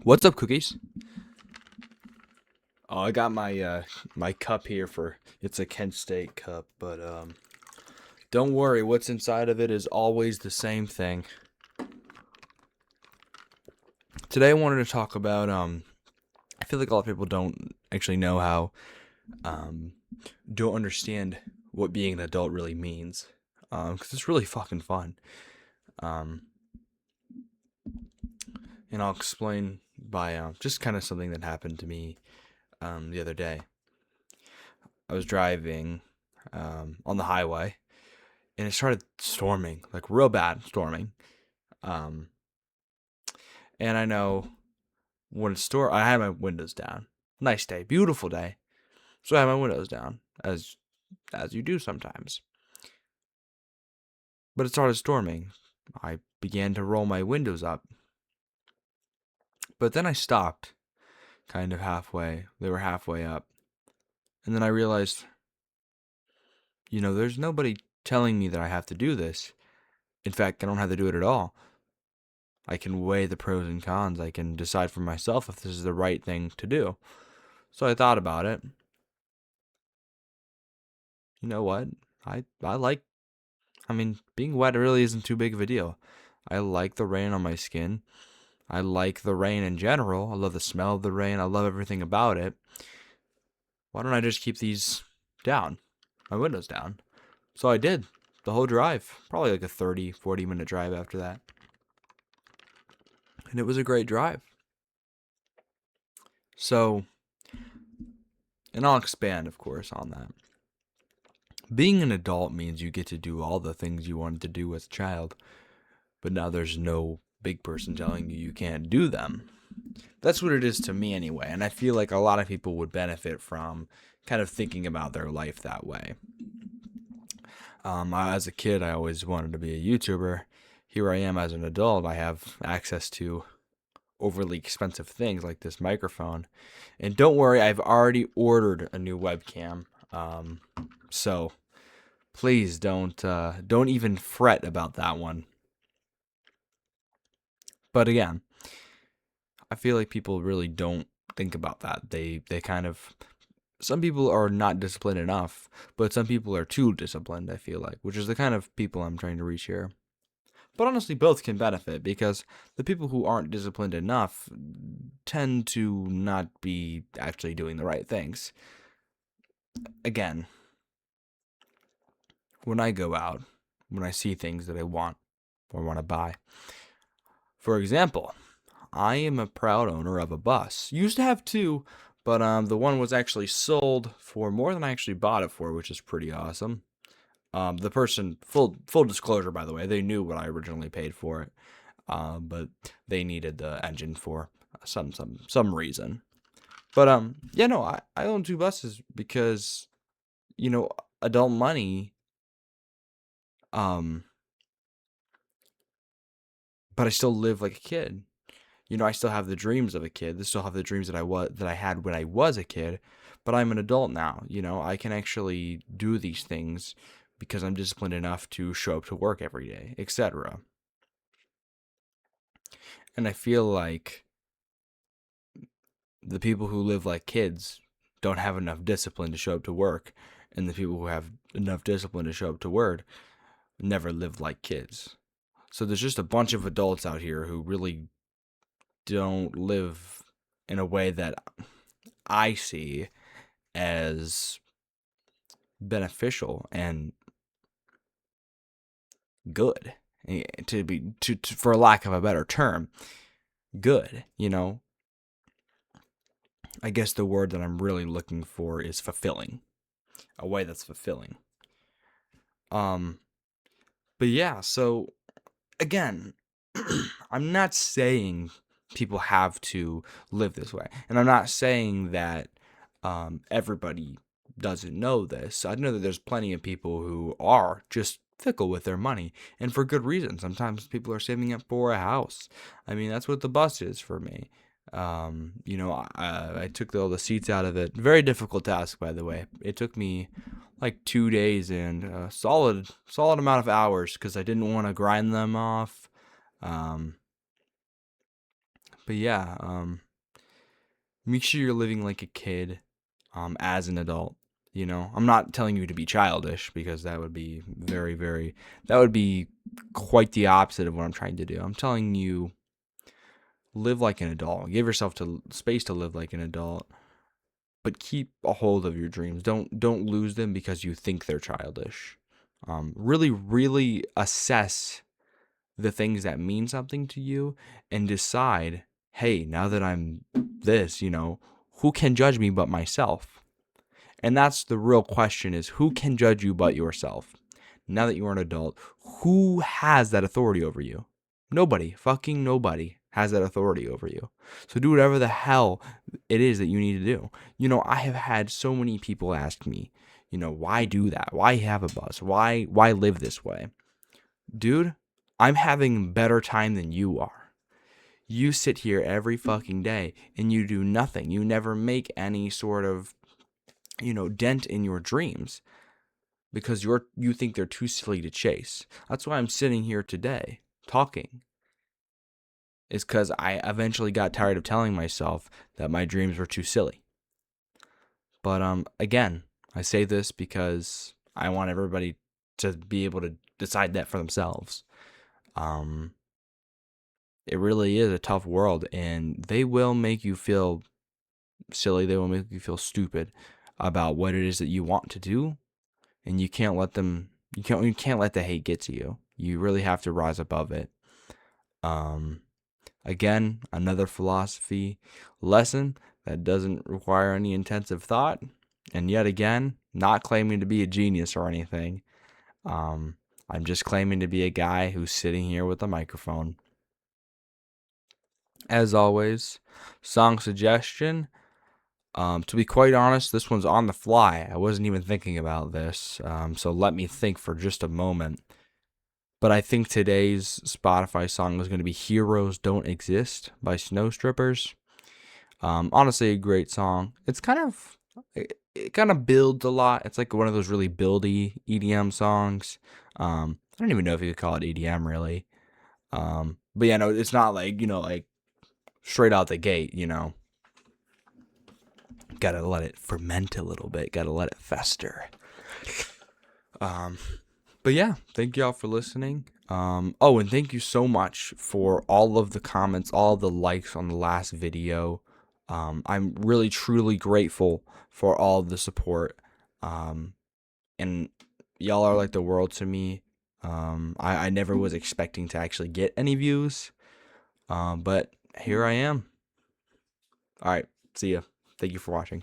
What's up, cookies? Oh, I got my cup here for it's a Kent State cup, but don't worry, what's inside of it is always the same thing. Today I wanted to talk about I feel like a lot of people don't actually know how um don't understand what being an adult really means. Cuz it's really fucking fun. Um and I'll explain by just kind of something that happened to me the other day. I was driving on the highway and it started storming, like real bad storming. Um, and I know when it's I had my windows down. Nice day, beautiful day. So I had my windows down, as you do sometimes. But it started storming. I began to roll my windows up, but then I stopped, kind of halfway. They were halfway up, and then I realized, there's nobody telling me that I have to do this. In fact, I don't have to do it at all. I can weigh the pros and cons. I can decide for myself if this is the right thing to do. So I thought about it. You know what? I like being wet really isn't too big of a deal. I like the rain on my skin. I like the rain in general. I love the smell of the rain. I love everything about it. Why don't I just keep these down? My windows down. So I did. The whole drive. Probably like a 30, 40-minute drive after that. And it was a great drive. So, and I'll expand, of course, on that. Being an adult means you get to do all the things you wanted to do as a child, but now there's no big person telling you can't do them. That's what it is to me anyway, and I feel like a lot of people would benefit from kind of thinking about their life that way. As a kid, I always wanted to be a YouTuber. Here I am as an adult. I have access to overly expensive things like this microphone. And don't worry, I've already ordered a new webcam. So please don't even fret about that one. But again, I feel like people really don't think about that. They kind of some people are not disciplined enough, but some people are too disciplined, I feel like, which is the kind of people I'm trying to reach here. But honestly, both can benefit because the people who aren't disciplined enough tend to not be actually doing the right things. Again, when I go out, when I see things that I want or want to buy, for example, I am a proud owner of a bus. Used to have two, but the one was actually sold for more than I actually bought it for, which is pretty awesome. The person, full disclosure, by the way, they knew what I originally paid for it, but they needed the engine for some reason. But yeah, no, I own two buses because you know adult money. Um, but I still live like a kid. I still have the dreams of a kid. I still have the dreams that I had when I was a kid, but I'm an adult now. I can actually do these things because I'm disciplined enough to show up to work every day, etc. And I feel like the people who live like kids don't have enough discipline to show up to work, and the people who have enough discipline to show up to work never live like kids. So there's just a bunch of adults out here who really don't live in a way that I see as beneficial and good, to for lack of a better term, good. I guess the word that I'm really looking for is fulfilling, a way that's fulfilling. Um, but yeah, so again, I'm not saying people have to live this way, and I'm not saying that everybody doesn't know this. I know that there's plenty of people who are just fickle with their money, and for good reason. Sometimes people are saving up for a house. I mean, that's what the bus is for me. I took all the seats out of it. Very difficult task, by the way. It took me like 2 days and a solid amount of hours because I didn't want to grind them off. Um, But yeah, make sure you're living like a kid, as an adult. You know, I'm not telling you to be childish because that would be that would be quite the opposite of what I'm trying to do. I'm telling you, live like an adult. Give yourself to space to live like an adult, but keep a hold of your dreams. Don't lose them because you think they're childish. Really assess the things that mean something to you and decide, hey, now that I'm this, who can judge me but myself? And that's the real question, is who can judge you but yourself? Now that you're an adult, who has that authority over you? Nobody, fucking nobody has that authority over you. So do whatever the hell it is that you need to do. I have had so many people ask me, why do that? Why have a bus? Why live this way? Dude, I'm having better time than you are. You sit here every fucking day and you do nothing. You never make any sort of, dent in your dreams because you think they're too silly to chase. That's why I'm sitting here today talking. Is because I eventually got tired of telling myself that my dreams were too silly. But again, I say this because I want everybody to be able to decide that for themselves. It really is a tough world, and they will make you feel silly. They will make you feel stupid about what it is that you want to do, and you can't let them. You can't let the hate get to you. You really have to rise above it. Again, another philosophy lesson that doesn't require any intensive thought, and yet again, not claiming to be a genius or anything. I'm just claiming to be a guy who's sitting here with a microphone. As always, song suggestion. To be quite honest, this one's on the fly. I wasn't even thinking about this, so let me think for just a moment. But I think today's Spotify song is going to be Heroes Don't Exist by Snow Strippers. Honestly, a great song. It kind of builds a lot. It's like one of those really buildy EDM songs. I don't even know if you could call it EDM really. But yeah, no, it's not like, like straight out the gate, Gotta let it ferment a little bit. Gotta let it fester. But yeah, thank y'all for listening. And thank you so much for all of the comments, all of the likes on the last video. I'm really, truly grateful for all of the support. And y'all are like the world to me. I never was expecting to actually get any views. But here I am. All right, see ya. Thank you for watching.